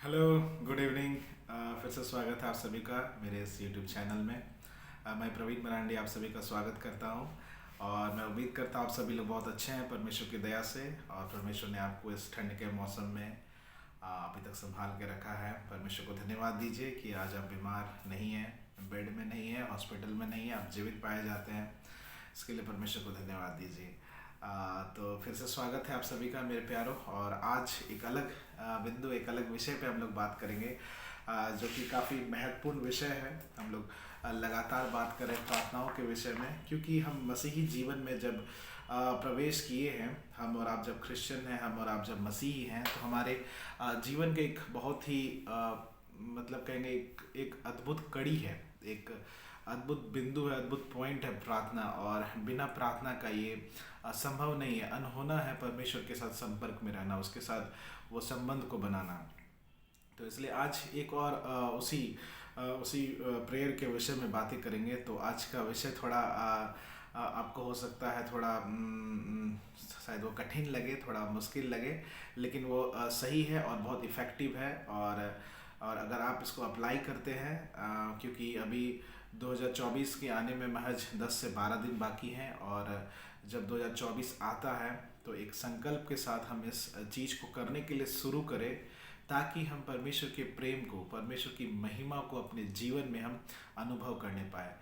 Hello, good evening. फिर से स्वागत है आप सभी का मेरे इस यूट्यूब चैनल में। मैं प्रवीण मरांडी आप सभी का स्वागत करता हूं और मैं उम्मीद करता हूं आप सभी लोग बहुत अच्छे हैं परमेश्वर की दया से। और परमेश्वर ने आपको इस ठंड के मौसम में अभी तक संभाल के रखा है। परमेश्वर को धन्यवाद दीजिए कि आज आप बीमार नहीं हैं, बेड में नहीं हैं, हॉस्पिटल में नहीं हैं, आप जीवित पाए जाते हैं। इसके लिए परमेश्वर को धन्यवाद दीजिए। तो फिर से स्वागत है आप सभी का मेरे प्यारों। और आज एक अलग बिंदु, एक अलग विषय पे हम लोग बात करेंगे, जो कि काफ़ी महत्वपूर्ण विषय है। हम लोग लगातार बात करें प्रार्थनाओं के विषय में, क्योंकि हम मसीही जीवन में जब प्रवेश किए हैं, हम और आप जब क्रिश्चियन हैं, हम और आप जब मसीही हैं, तो हमारे जीवन के एक बहुत ही मतलब कहेंगे एक अद्भुत कड़ी है, एक अद्भुत बिंदु है, अद्भुत पॉइंट है प्रार्थना। और बिना प्रार्थना का ये संभव नहीं है, अनहोना है परमेश्वर के साथ संपर्क में रहना, उसके साथ वो संबंध को बनाना। तो इसलिए आज एक और उसी प्रेयर के विषय में बातें करेंगे। तो आज का विषय थोड़ा आपको हो सकता है थोड़ा शायद वो कठिन लगे, थोड़ा मुश्किल लगे, लेकिन वो सही है और बहुत इफ़ेक्टिव है। और अगर आप इसको अप्लाई करते हैं, क्योंकि अभी 2024 के आने में महज 10 से 12 दिन बाकी हैं, और जब 2024 आता है तो एक संकल्प के साथ हम इस चीज़ को करने के लिए शुरू करें, ताकि हम परमेश्वर के प्रेम को, परमेश्वर की महिमा को अपने जीवन में हम अनुभव करने पाए।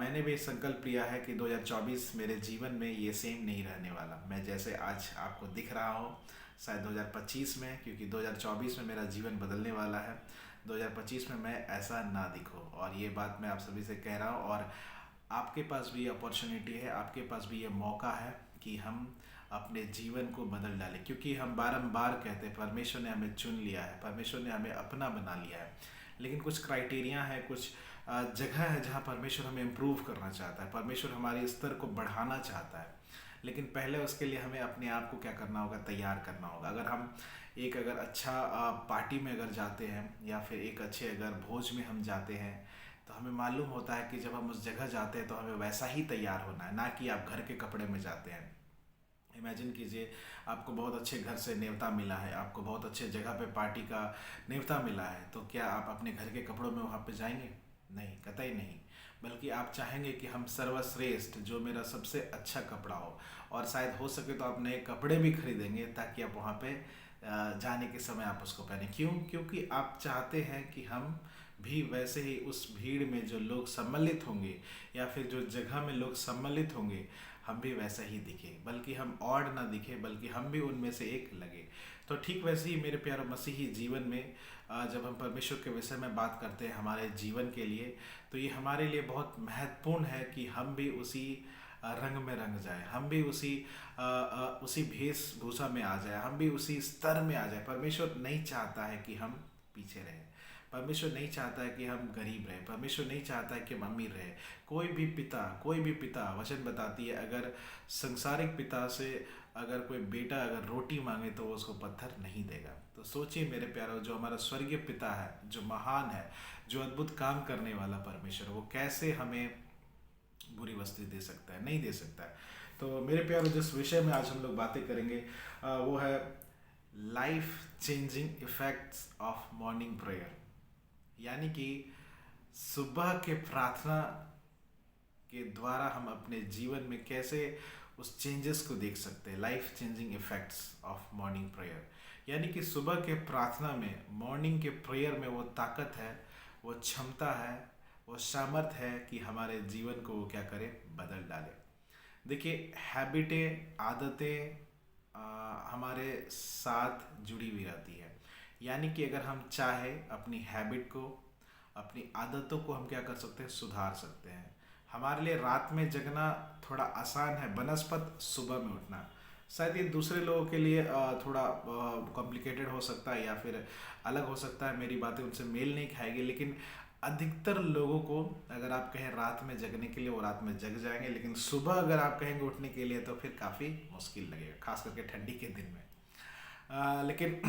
मैंने भी संकल्प लिया है कि 2024 मेरे जीवन में ये सेम नहीं रहने वाला। मैं जैसे आज आपको दिख रहा हूँ, शायद 2025 में, क्योंकि 2024 में मेरा जीवन बदलने वाला है, 2025 में मैं ऐसा ना दिखूं। और ये बात मैं आप सभी से कह रहा हूँ। और आपके पास भी अपॉर्चुनिटी है, आपके पास भी ये मौका है कि हम अपने जीवन को बदल डालें, क्योंकि हम बारंबार कहते हैं परमेश्वर ने हमें चुन लिया है, परमेश्वर ने हमें अपना बना लिया है। लेकिन कुछ क्राइटेरिया है, कुछ जगह है जहाँ परमेश्वर हमें इम्प्रूव करना चाहता है, परमेश्वर हमारे स्तर को बढ़ाना चाहता है। लेकिन पहले उसके लिए हमें अपने आप को क्या करना होगा, तैयार करना होगा। अगर हम अगर अच्छा पार्टी में अगर जाते हैं, या फिर एक अच्छे अगर भोज में हम जाते हैं, तो हमें मालूम होता है कि जब हम उस जगह जाते हैं तो हमें वैसा ही तैयार होना है, ना कि आप घर के कपड़े में जाते हैं। इमेजिन कीजिए, आपको बहुत अच्छे घर से न्योता मिला है, आपको बहुत अच्छे जगह पे पार्टी का न्योता मिला है, तो क्या आप अपने घर के कपड़ों में वहाँ पे जाएंगे? नहीं, कतई नहीं। बल्कि आप चाहेंगे कि हम सर्वश्रेष्ठ, जो मेरा सबसे अच्छा कपड़ा हो, और शायद हो सके तो आप नए कपड़े भी खरीदेंगे, ताकि आप वहाँ पे जाने के समय आप उसको पहने। क्यों? क्योंकि आप चाहते हैं कि हम भी वैसे ही उस भीड़ में जो लोग सम्मिलित होंगे, या फिर जो जगह में लोग सम्मिलित होंगे, हम भी वैसा ही दिखे, बल्कि हम ऑड ना दिखे, बल्कि हम भी उनमें से एक लगे। तो ठीक वैसे ही मेरे प्यारे मसीही जीवन में जब हम परमेश्वर के विषय में बात करते हैं हमारे जीवन के लिए, तो ये हमारे लिए बहुत महत्वपूर्ण है कि हम भी उसी रंग में रंग जाए, हम भी उसी वेशभूषा में आ जाए, हम भी उसी स्तर में आ जाए। परमेश्वर नहीं चाहता है कि हम पीछे रहें, परमेश्वर नहीं चाहता है कि हम गरीब रहें, परमेश्वर नहीं चाहता है कि हम अमीर रहें। कोई भी पिता, वचन बताती है, अगर संसारिक पिता से अगर कोई बेटा अगर रोटी मांगे तो वो उसको पत्थर नहीं देगा। तो सोचिए मेरे प्यारों, जो हमारा स्वर्गीय पिता है, जो महान है, जो अद्भुत काम करने वाला परमेश्वर, वो कैसे हमें बुरी वस्तु दे सकता है? नहीं दे सकता है। तो मेरे प्यारों, जिस विषय में आज हम लोग बातें करेंगे वो है life changing effects of morning prayer. यानी कि सुबह के प्रार्थना के द्वारा हम अपने जीवन में कैसे उस चेंजेस को देख सकते हैं, life changing effects of morning prayer. यानी कि सुबह के प्रार्थना में, मॉर्निंग के प्रेयर में वो ताकत है, वो क्षमता है, वो सामर्थ है कि हमारे जीवन को वो क्या करे, बदल डाले। देखिए, हैबिटें, आदतें हमारे साथ जुड़ी हुई रहती है। यानी कि अगर हम चाहे अपनी हैबिट को, अपनी आदतों को हम क्या कर सकते हैं, सुधार सकते हैं। हमारे लिए रात में जगना थोड़ा आसान है, बनस्पत सुबह में उठना। शायद ये दूसरे लोगों के लिए थोड़ा कॉम्प्लिकेटेड हो सकता है, या फिर अलग हो सकता है, मेरी बातें उनसे मेल नहीं खाएगी। लेकिन अधिकतर लोगों को अगर आप कहें रात में जगने के लिए, वो रात में जग जाएंगे, लेकिन सुबह अगर आप कहेंगे उठने के लिए, तो फिर काफ़ी मुश्किल लगेगा, खास करके ठंडी के दिन में। लेकिन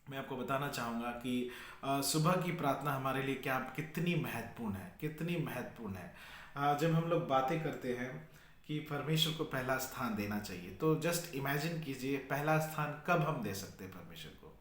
मैं आपको बताना चाहूँगा कि सुबह की प्रार्थना हमारे लिए क्या, कितनी महत्वपूर्ण है, कितनी महत्वपूर्ण है। जब हम लोग बातें करते हैं कि परमेश्वर को पहला स्थान देना चाहिए, तो जस्ट इमेजिन कीजिए, पहला स्थान कब हम दे सकते हैं परमेश्वर को?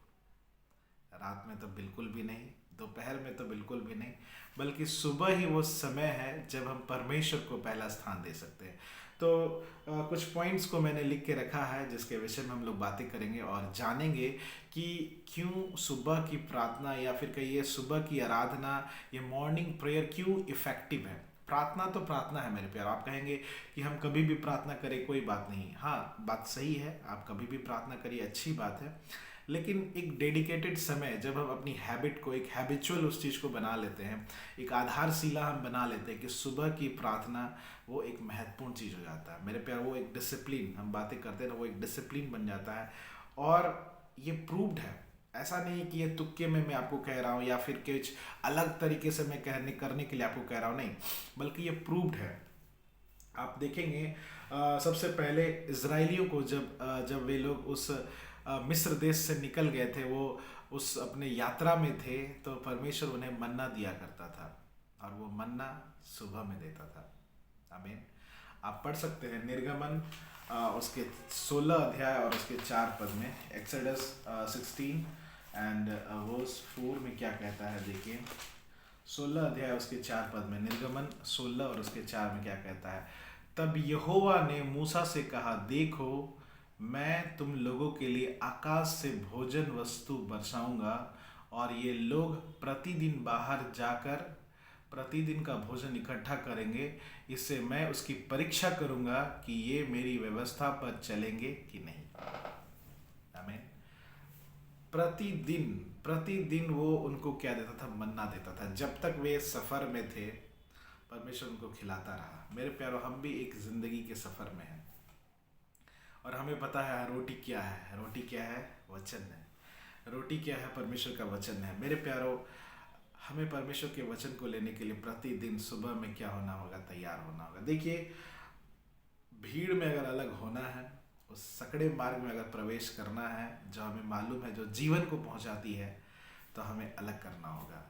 रात में तो बिल्कुल भी नहीं, दोपहर में तो बिल्कुल भी नहीं, बल्कि सुबह ही वो समय है जब हम परमेश्वर को पहला स्थान दे सकते हैं। तो कुछ पॉइंट्स को मैंने लिख के रखा है जिसके विषय में हम लोग बातें करेंगे और जानेंगे कि क्यों सुबह की प्रार्थना या फिर कहिए सुबह की आराधना, ये मॉर्निंग प्रेयर क्यों इफ़ेक्टिव है। प्रार्थना तो प्रार्थना है मेरे प्यार। आप कहेंगे कि हम कभी भी प्रार्थना करें, कोई बात नहीं। हाँ, बात सही है, आप कभी भी प्रार्थना करिए, अच्छी बात है। लेकिन एक डेडिकेटेड समय, जब हम अपनी हैबिट को, एक हैबिचुअल उस चीज़ को बना लेते हैं, एक आधारशिला हम बना लेते हैं कि सुबह की प्रार्थना वो एक महत्वपूर्ण चीज़ हो जाता है मेरे प्यार। वो एक डिसिप्लिन, हम बातें करते हैं ना, वो एक डिसिप्लिन बन जाता है। और ये प्रूव्ड है, ऐसा नहीं कि ये तुक्के में मैं आपको कह रहा हूँ या फिर कुछ अलग तरीके से मैं करने के लिए आपको कह रहा हूँ, नहीं, बल्कि ये प्रूव्ड है। आप देखेंगे सबसे पहले इजराइलियों को जब वे लोग उस मिस्र देश से निकल गए थे, वो उस अपने यात्रा में थे, तो परमेश्वर उन्हें मन्ना दिया करता था और वो मन्ना सुबह में देता था। आमीन। आप पढ़ सकते हैं निर्गमन उसके 16 अध्याय और उसके 4 पद में, एक्सोडस 16 एंड वर्स 4 में क्या कहता है, देखिए 16 अध्याय उसके 4 पद में, निर्गमन 16 और उसके 4 में क्या कहता है। तब यहोवा ने मूसा से कहा, देखो मैं तुम लोगों के लिए आकाश से भोजन वस्तु बरसाऊंगा और ये लोग प्रतिदिन बाहर जाकर प्रतिदिन का भोजन इकट्ठा करेंगे। इससे मैं उसकी परीक्षा करूंगा कि ये मेरी व्यवस्था पर चलेंगे कि नहीं। आमीन। प्रतिदिन प्रतिदिन वो उनको क्या देता था, मन्ना देता था। जब तक वे सफ़र में थे परमेश्वर उनको खिलाता रहा। मेरे प्यारों, हम भी एक ज़िंदगी के सफ़र में हैं और हमें पता है रोटी क्या है। रोटी क्या है? वचन है। रोटी क्या है? परमेश्वर का वचन है। मेरे प्यारों, हमें परमेश्वर के वचन को लेने के लिए प्रतिदिन सुबह में क्या होना होगा, तैयार होना होगा। देखिए, भीड़ में अगर अलग होना है, उस सकड़े मार्ग में अगर प्रवेश करना है जो हमें मालूम है, जो जीवन को पहुंचाती है, तो हमें अलग करना होगा।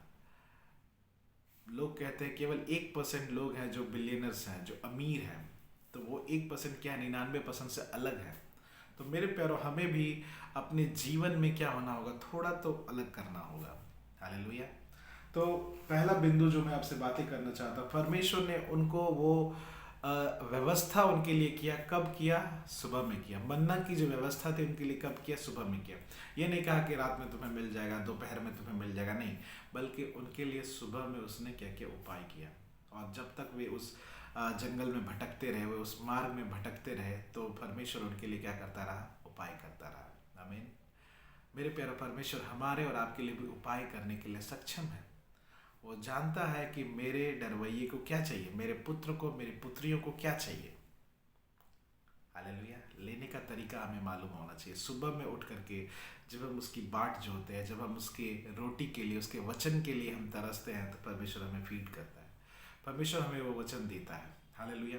लोग कहते हैं केवल 1% लोग हैं जो बिलियनर्स हैं, जो अमीर हैं, तो वो 1% क्या, 99% से अलग है। तो मेरे प्यारों, हमें भी अपने जीवन में क्या होना होगा, थोड़ा तो अलग करना होगा। हालेलुया। तो पहला बिंदु जो मैं आपसे बातें करना चाहता हूँ, परमेश्वर ने उनको वो व्यवस्था उनके लिए किया। कब किया? सुबह में किया। मन्ना की जो व्यवस्था थी उनके लिए कब किया? सुबह में किया। ये नहीं कहा कि रात में तुम्हें मिल जाएगा, दोपहर में तुम्हें मिल जाएगा, नहीं, बल्कि उनके लिए सुबह में उसने क्या किया? उपाय किया। और जब तक वे उस जंगल में भटकते रहे, वे उस मार्ग में भटकते रहे, तो परमेश्वर उनके लिए क्या करता रहा? उपाय करता रहा। आमीन। मेरे प्यारे, परमेश्वर हमारे और आपके लिए भी उपाय करने के लिए सक्षम है। वो जानता है कि मेरे डरवैये को क्या चाहिए, मेरे पुत्र को, मेरी पुत्रियों को क्या चाहिए। हालेलुया। लेने का तरीका हमें मालूम होना चाहिए। सुबह में उठ करके जब हम उसकी बाट जोते हैं, जब हम उसके रोटी के लिए, उसके वचन के लिए हम तरसते हैं, तो परमेश्वर हमें फीड करता है, परमेश्वर हमें वो वचन देता है। हालेलुया।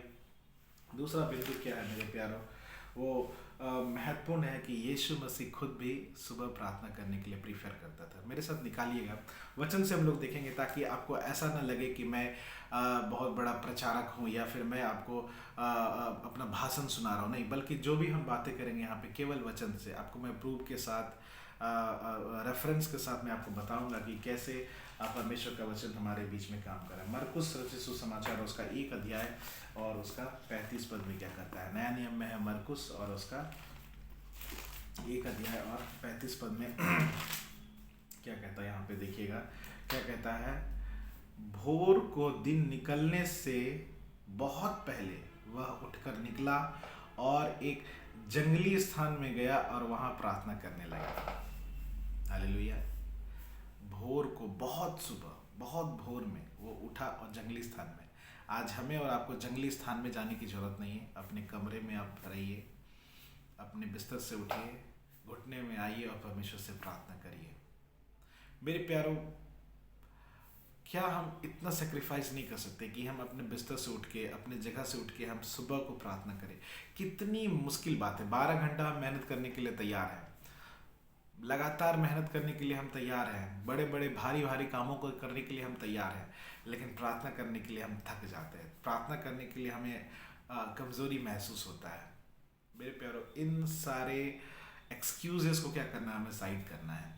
दूसरा बिंदु क्या है मेरे प्यारों? वो महत्वपूर्ण है कि यीशु मसीह खुद भी सुबह प्रार्थना करने के लिए प्रीफर करता था। मेरे साथ निकालिएगा, वचन से हम लोग देखेंगे, ताकि आपको ऐसा ना लगे कि मैं बहुत बड़ा प्रचारक हूँ या फिर मैं आपको अपना भाषण सुना रहा हूँ, नहीं, बल्कि जो भी हम बातें करेंगे यहाँ पे केवल वचन से। आपको मैं प्रूफ के साथ, रेफरेंस के साथ मैं आपको बताऊंगा कि कैसे परमेश्वर का वचन हमारे बीच में काम कर रहा है। मरकुस रचित सुसमाचार उसका 1 अध्याय और उसका 35 पद में क्या करता है? नया नियम में है मरकुस और उसका 1 अध्याय और 35 पद में क्या कहता है, यहाँ पे देखिएगा क्या कहता है। भोर को दिन निकलने से बहुत पहले वह उठकर निकला और एक जंगली स्थान में गया और वहाँ प्रार्थना करने लगा। हालेलुया। भोर को, बहुत सुबह, बहुत भोर में वो उठा और जंगली स्थान में। आज हमें और आपको जंगली स्थान में जाने की ज़रूरत नहीं है। अपने कमरे में आप रहिए, अपने बिस्तर से उठिए, घुटने में आइए और परमेश्वर से प्रार्थना करिए। मेरे प्यारों, क्या हम इतना सेक्रीफाइस नहीं कर सकते कि हम अपने बिस्तर से उठ के, अपने जगह से उठ के हम सुबह को प्रार्थना करें? कितनी मुश्किल बात है। 12 घंटा हम मेहनत करने के लिए तैयार हैं, लगातार मेहनत करने के लिए हम तैयार हैं, बड़े बड़े भारी भारी कामों को करने के लिए हम तैयार हैं, लेकिन प्रार्थना करने के लिए हम थक जाते हैं। प्रार्थना करने के लिए हमें कमज़ोरी महसूस होता है। मेरे प्यारों, इन सारे एक्सक्यूजेस को क्या करना है? हमें साइड करना है।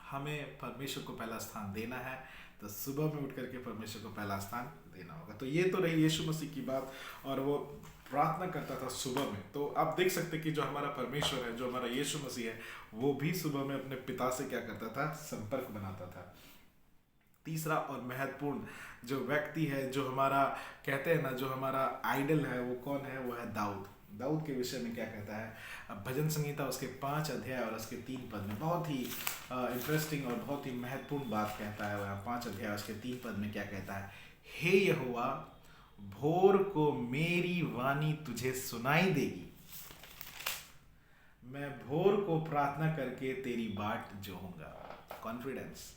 हमें परमेश्वर को पहला स्थान देना है, तो सुबह में उठ करके परमेश्वर को पहला स्थान देना होगा। तो ये तो रही यीशु मसीह की बात, और वो प्रार्थना करता था सुबह में। तो आप देख सकते कि जो हमारा परमेश्वर है, जो हमारा यीशु मसीह है, वो भी सुबह में अपने पिता से क्या करता था, संपर्क बनाता था। तीसरा और महत्वपूर्ण जो व्यक्ति है, जो हमारा कहते हैं ना, जो हमारा आइडल है, वो कौन है? वो है दाऊद। दाऊद के विषय में क्या कहता है? अब भजन संहिता उसके 5 अध्याय और उसके 3 पद में बहुत ही इंटरेस्टिंग और बहुत ही महत्वपूर्ण बात कहता है। वह 5 अध्याय उसके 3 पद में क्या कहता है? हे यहोवा, भोर को मेरी वाणी तुझे सुनाई देगी, मैं भोर को प्रार्थना करके तेरी बाट जोहूंगा। कॉन्फिडेंस।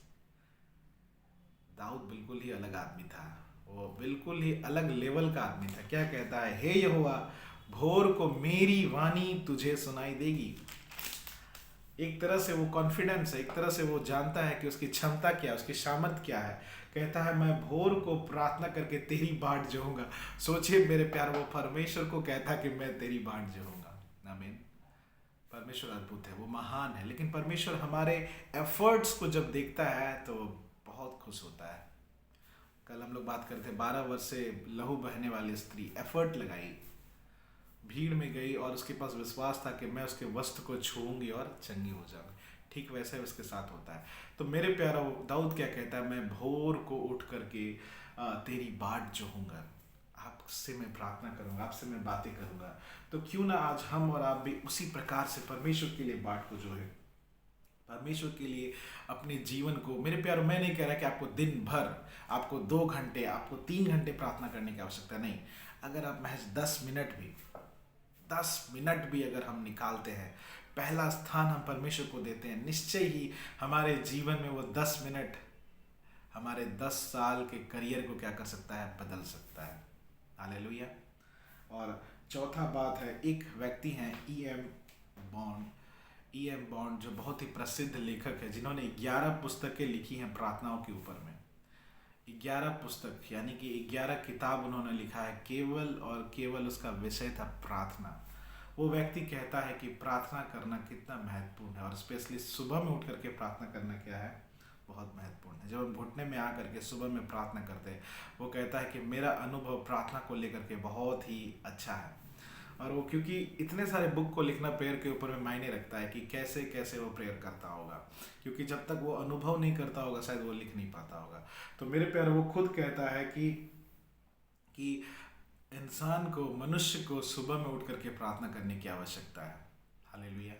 दाऊद बिल्कुल ही अलग आदमी था, वो बिल्कुल ही अलग लेवल का आदमी था। क्या कहता है? हे यहोवा, भोर को मेरी वाणी तुझे सुनाई देगी। एक तरह से वो कॉन्फिडेंस है, एक तरह से वो जानता है कि उसकी क्षमता क्या है, उसकी सामर्थ क्या है। कहता है मैं भोर को प्रार्थना करके तेरी बाट जोहूंगा। सोचिए मेरे प्यार, वो परमेश्वर को कहता कि मैं तेरी बाट जोहूंगा। आमीन। परमेश्वर अद्भुत है, वो महान है, लेकिन परमेश्वर हमारे एफर्ट्स को जब देखता है तो बहुत खुश होता है। कल हम लोग बात करते, 12 वर्ष से लहू बहने वाली स्त्री एफर्ट लगाई, भीड़ में गई और उसके पास विश्वास था कि मैं उसके वस्त्र को छूऊंगी और चंगी हो जाऊंगी। ठीक वैसे ही उसके साथ होता है। तो मेरे प्यारा, दाऊद क्या कहता है? मैं भोर को उठ करके तेरी बाट जोहूंगा, आपसे मैं प्रार्थना करूंगा, आपसे मैं बातें करूंगा। तो क्यों ना आज हम और आप भी उसी प्रकार से परमेश्वर के लिए बाट को जो है, परमेश्वर के लिए अपने जीवन को, मेरे प्यारो, मैं नहीं कह रहा कि आपको दिन भर, आपको 2 घंटे, आपको 3 घंटे प्रार्थना करने की आवश्यकता नहीं। अगर आप महज 10 मिनट भी अगर हम निकालते हैं, पहला स्थान हम परमेश्वर को देते हैं, निश्चय ही हमारे जीवन में वो 10 मिनट हमारे 10 साल के करियर को क्या कर सकता है? बदल सकता है। हालेलुया। और चौथा बात है, एक व्यक्ति हैं ई एम बॉन्ड, जो बहुत ही प्रसिद्ध लेखक है, जिन्होंने 11 पुस्तकें लिखी हैं प्रार्थनाओं के ऊपर में। 11 पुस्तक यानी कि 11 किताब उन्होंने लिखा है, केवल और केवल उसका विषय था प्रार्थना। वो व्यक्ति कहता है कि प्रार्थना करना कितना महत्वपूर्ण है, और स्पेशली सुबह में उठ करके प्रार्थना करना क्या है? बहुत महत्वपूर्ण है। जब हम घुटने में आ करके सुबह में प्रार्थना करते हैं, वो कहता है कि मेरा अनुभव प्रार्थना को लेकर के बहुत ही अच्छा है। और वो क्योंकि इतने सारे बुक को लिखना प्रेयर के ऊपर में मायने रखता है कि कैसे कैसे वो प्रेयर करता होगा, क्योंकि जब तक वो अनुभव नहीं करता होगा शायद वो लिख नहीं पाता होगा। तो मेरे प्यार, वो खुद कहता है कि इंसान को, मनुष्य को सुबह में उठ करके प्रार्थना करने की आवश्यकता है। हालेलुया।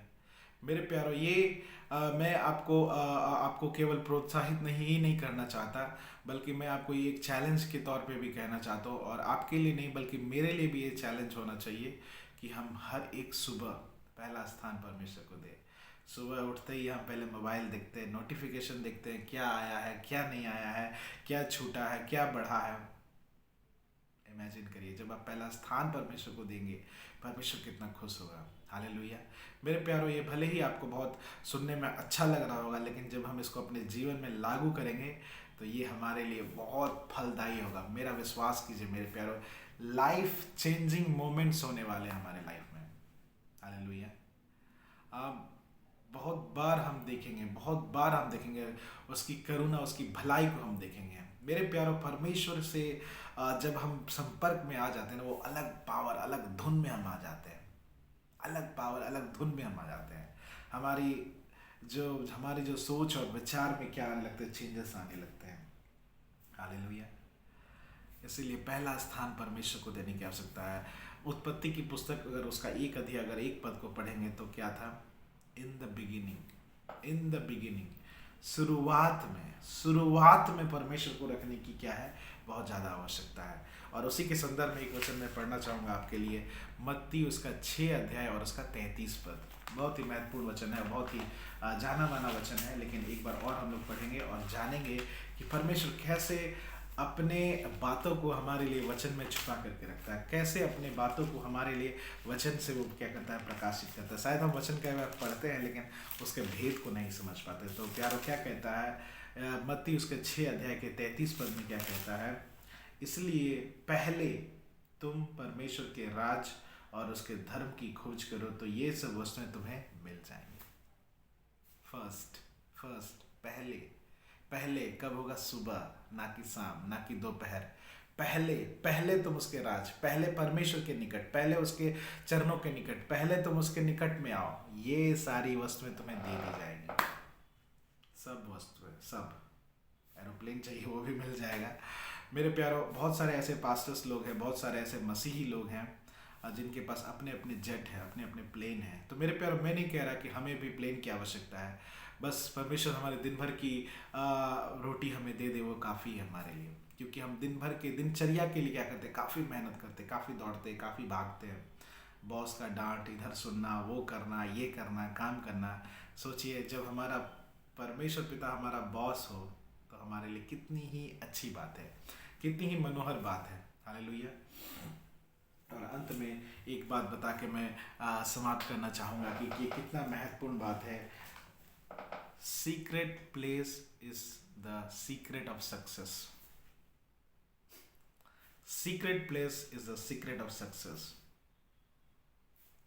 मेरे प्यारो, ये मैं आपको केवल प्रोत्साहित नहीं करना चाहता, बल्कि मैं आपको ये एक चैलेंज के तौर पे भी कहना चाहता हूँ। और आपके लिए नहीं, बल्कि मेरे लिए भी ये चैलेंज होना चाहिए कि हम हर एक सुबह पहला स्थान परमेश्वर को दें। सुबह उठते ही हम पहले मोबाइल देखते हैं, नोटिफिकेशन देखते हैं, क्या आया है, क्या नहीं आया है, क्या छूटा है, क्या बढ़ा है। इमेजिन करिए, जब आप पहला स्थान परमेश्वर को देंगे, परमेश्वर कितना खुश होगा। हालेलुया। मेरे प्यारो, ये भले ही आपको बहुत सुनने में अच्छा लग रहा होगा, लेकिन जब हम इसको अपने जीवन में लागू करेंगे तो ये हमारे लिए बहुत फलदायी होगा। मेरा विश्वास कीजिए मेरे प्यारो, लाइफ चेंजिंग मोमेंट्स होने वाले हैं हमारे लाइफ में। हालेलुया। बहुत बार हम देखेंगे उसकी करुणा, उसकी भलाई को हम देखेंगे। मेरे प्यारो, परमेश्वर से जब हम संपर्क में आ जाते हैं ना, वो अलग पावर, अलग धुन में हम आ जाते हैं। अलग पावर, अलग धुन में हम आ जाते हैं। हमारी जो सोच और विचार में क्या आने लगते हैं? चेंजेस आने लगते हैं। हालेलुया। इसीलिए पहला स्थान परमेश्वर को देने की आवश्यकता है। उत्पत्ति की पुस्तक अगर उसका 1 अध्याय, अगर 1 पद को पढ़ेंगे तो क्या था? इन द बिगिनिंग, शुरुआत में परमेश्वर को रखने की क्या है? बहुत ज़्यादा आवश्यकता है। और उसी के संदर्भ में एक वचन मैं पढ़ना चाहूँगा आपके लिए, मत्ती उसका 6 अध्याय और उसका 33 पद। बहुत ही महत्वपूर्ण वचन है, बहुत ही जाना माना वचन है, लेकिन एक बार और हम लोग पढ़ेंगे और जानेंगे कि परमेश्वर कैसे अपने बातों को हमारे लिए वचन में छुपा करके रखता है, कैसे अपने बातों को हमारे लिए वचन से वो क्या करता है? प्रकाशित करता है। शायद हम वचन का पढ़ते हैं लेकिन उसके भेद को नहीं समझ पाते। तो प्यारो, क्या कहता है मत्ती उसके 6 अध्याय के 33 पद में? क्या कहता है? इसलिए पहले तुम परमेश्वर के राज और उसके धर्म की खोज करो, तो ये सब वस्तुएं तुम्हें मिल जाएंगी। फर्स्ट पहले पहले कब होगा? सुबह, ना कि शाम, ना कि दोपहर। पहले पहले तुम उसके राज, पहले परमेश्वर के निकट, पहले उसके चरणों के निकट, पहले तुम उसके निकट में आओ। ये सारी वस्तुएं तुम्हें दे दी जाएंगी, सब वस्तुएं, सब। एरोप्लेन चाहिए वो भी मिल जाएगा। मेरे प्यारों, बहुत सारे ऐसे पास्टर्स लोग हैं, बहुत सारे ऐसे मसीही लोग हैं जिनके पास अपने अपने जेट हैं, अपने अपने प्लेन हैं। तो मेरे प्यारों, मैं नहीं कह रहा कि हमें भी प्लेन की आवश्यकता है। बस परमेश्वर हमारे दिन भर की रोटी हमें दे दे, वो काफ़ी है हमारे लिए। क्योंकि हम दिन भर के दिनचर्या के लिए क्या करते हैं? काफ़ी मेहनत करते हैं, काफ़ी दौड़ते हैं, काफ़ी भागते हैं। बॉस का डांट इधर सुनना, वो करना, ये करना, काम करना। सोचिए, जब हमारा परमेश्वर पिता हमारा बॉस हो तो हमारे लिए कितनी ही अच्छी बात है, कितनी ही मनोहर बात है। हालेलुया। और अंत में एक बात बता के मैं समाप्त करना चाहूँगा कि ये कितना महत्वपूर्ण बात है। Secret place is the secret of success. Secret place is the secret of success.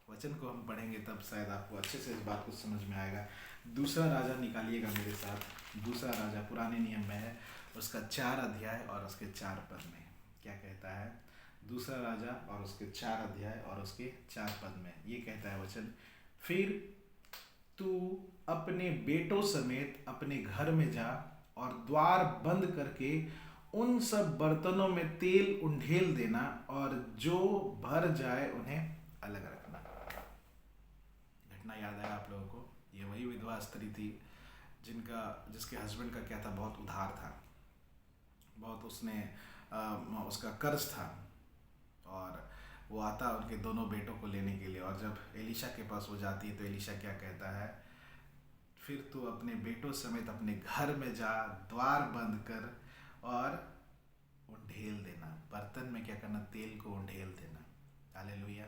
वचन को हम पढ़ेंगे तब शायद आपको अच्छे से इस बात को समझ में आएगा। दूसरा राजा निकालिएगा मेरे साथ। दूसरा राजा पुराने नियम में है, उसका 4 अध्याय और उसके 4 पद में क्या कहता है? दूसरा राजा और उसके 4 अध्याय और उसके 4 पद में ये कहता है वचन, फिर तू अपने बेटों समेत अपने घर में जा और द्वार बंद करके उन सब बर्तनों में तेल उंडेल देना, और जो भर जाए उन्हें अलग रखना। घटना याद आया आप लोगों को? ये वही विधवा स्त्री थी जिसके हस्बैंड का क्या था? बहुत उधार था, बहुत उसका कर्ज था। और वो आता उनके दोनों बेटों को लेने के लिए, और जब एलीशा के पास वो जाती है तो एलीशा क्या कहता है? फिर तू अपने बेटों समेत अपने घर में जा, द्वार बंद कर और उंडेल देना। बर्तन में क्या करना? तेल को उंडेल देना। हालेलुया।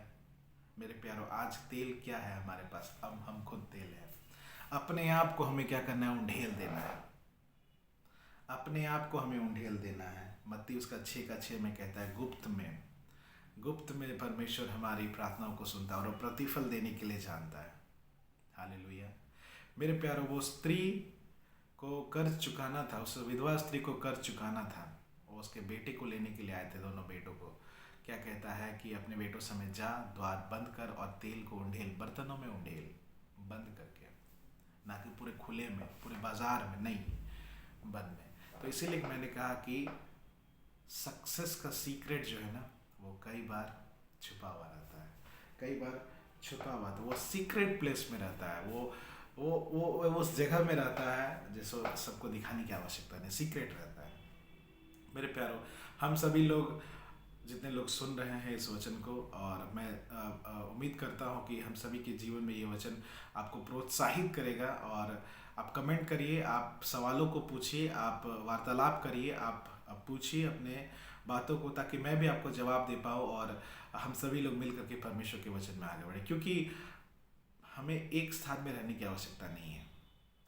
मेरे प्यारों, आज तेल क्या है हमारे पास? अब हम खुद तेल है। अपने आप को हमें क्या करना है? उंडेल देना है। अपने आप को हमें उंडेल देना है। मत्ती उसका 6:6 में कहता है, गुप्त में परमेश्वर हमारी प्रार्थनाओं को सुनता है और वो प्रतिफल देने के लिए जानता है। हालेलुया। मेरे प्यारों, वो स्त्री को कर्ज चुकाना था, उस विधवा स्त्री को कर्ज चुकाना था। वो उसके बेटे को लेने के लिए आए थे, दोनों बेटों को। क्या कहता है कि अपने बेटों समेत जा, द्वार बंद कर और तेल को उंडेल, बर्तनों में उंडेल, बंद करके, ना कि पूरे खुले में, पूरे बाजार में नहीं, बंद में। तो इसीलिए मैंने कहा कि सक्सेस का सीक्रेट जो है ना, वो कई बार छुपा हुआ रहता है, कई बार छुपा हुआ, तो वो सीक्रेट प्लेस में रहता है। वो उस जगह में रहता है जिसको सबको दिखाने की आवश्यकता नहीं, सीक्रेट रहता है। मेरे प्यारों, हम सभी लोग, जितने लोग सुन रहे हैं इस वचन को, और मैं उम्मीद करता हूं कि हम सभी के जीवन में ये वचन आपको प्रोत्साहित करेगा। और आप कमेंट करिए, आप सवालों को पूछिए, आप वार्तालाप करिए, आप पूछिए अपने बातों को, ताकि मैं भी आपको जवाब दे पाऊँ और हम सभी लोग मिल करके परमेश्वर के वचन में आगे बढ़े। क्योंकि हमें एक स्थान में रहने की आवश्यकता नहीं है।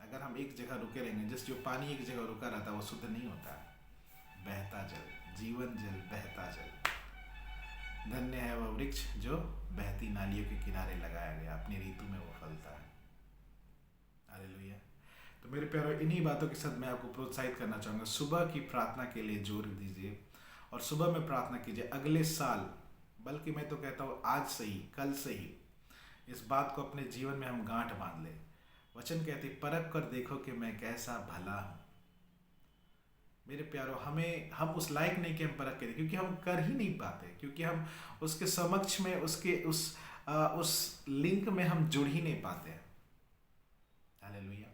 अगर हम एक जगह रुके रहेंगे, जो पानी एक जगह रुका रहता है वो शुद्ध नहीं होता है। बहता जल, जीवन जल, बहता जल। धन्य है वह वृक्ष जो बहती नालियों के किनारे लगाया गया, अपनी ऋतु में वो फलता है। हालेलुया। तो मेरे प्यारों, इन्हीं बातों के साथ मैं आपको प्रोत्साहित करना चाहूँगा। सुबह की प्रार्थना के लिए जोर दीजिए और सुबह में प्रार्थना कीजिए। अगले साल, बल्कि मैं तो कहता हूँ आज से ही, कल से ही इस बात को अपने जीवन में हम गांठ बांध लें। वचन कहते, परख कर देखो कि मैं कैसा भला हूँ। मेरे प्यारों, हम उस लायक नहीं कि हम परख करें, क्योंकि हम कर ही नहीं पाते, क्योंकि हम उसके समक्ष में, उसके उस लिंक में हम जुड़ ही नहीं पाते हैं। हालेलुया।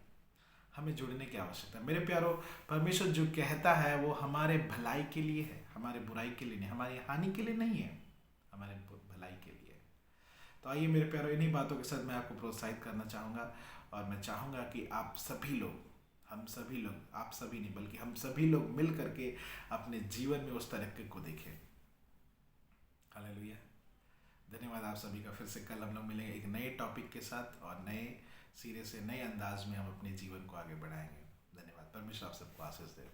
हमें जुड़ने की आवश्यकता है। मेरे प्यारों, परमेश्वर जो कहता है वो हमारे भलाई के लिए है, हमारे बुराई के लिए नहीं, हमारी हानि के लिए नहीं है, हमारे भलाई के लिए। तो आइए मेरे प्यारों, इन्हीं बातों के साथ मैं आपको प्रोत्साहित करना चाहूँगा, और मैं चाहूँगा कि आप सभी लोग, हम सभी लोग, आप सभी नहीं बल्कि हम सभी लोग मिल करके अपने जीवन में उस तरक्की को देखें। हालेलुया। धन्यवाद आप सभी का। फिर से कल हम लोग मिलेंगे एक नए टॉपिक के साथ, और नए सिरे से, नए अंदाज में हम अपने जीवन को आगे बढ़ाएंगे। धन्यवाद। परमेश्वर आप सबको आशीष दे।